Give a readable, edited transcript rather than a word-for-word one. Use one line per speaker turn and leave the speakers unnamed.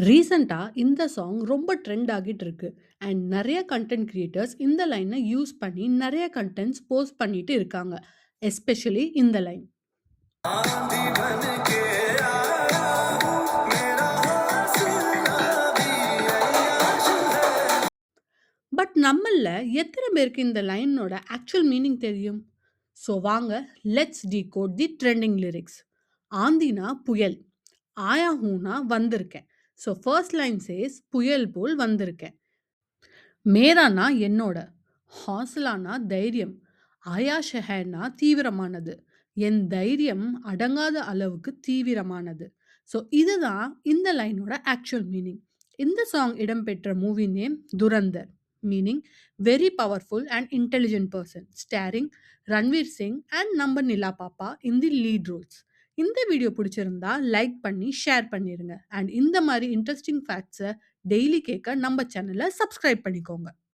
ரீசென்ட்டா இந்த சாங் ரொம்ப ட்ரெண்ட் ஆகிட்டு இருக்கு. அண்ட் நெறைய கன்டென்ட் கிரியேட்டர்ஸ் இந்த லைன யூஸ் பண்ணி நெறைய கன்டென்ட்ஸ் போஸ்ட் பண்ணிட்டு இருக்காங்க. எஸ்பெஷலி இந்த லைன்.
आंधी बन के आया मेरा हौसला भी अय्याश है।
பட் நம்மள்ல எத்தன பேருக்கு இந்த லைனோட ஆக்சுவல் மீனிங் தெரியும்? ஸோ வாங்க let's decode the trending lyrics. ஆந்தினா புயல், ஆயா ஹூனா வந்திருக்கேன். ஸோ ஃபர்ஸ்ட் லைன் சேஸ் புயல் போல் வந்திருக்கேன். மேரானா என்னோட, ஹாஸ்லானா தைரியம், ஆயா ஷெஹர்னா தீவிரமானது. என் தைரியம் அடங்காத அளவுக்கு தீவிரமானது. ஸோ இதுதான் இந்த லைனோட ஆக்சுவல் மீனிங். இந்த சாங் இடம்பெற்ற movie name Dhurandhar. Meaning very powerful and intelligent person starring Ranveer Singh and நம்ம நிலா பாப்பா இன் தி லீட் ரோல்ஸ். இந்த வீடியோ பிடிச்சிருந்தா லைக் பண்ணி ஷேர் பண்ணிருங்க. அண்ட் இந்த மாதிரி இன்ட்ரெஸ்டிங் ஃபேக்ட்ஸை டெய்லி கேட்க நம்ம சேனலை சப்ஸ்கிரைப் பண்ணிக்கோங்க.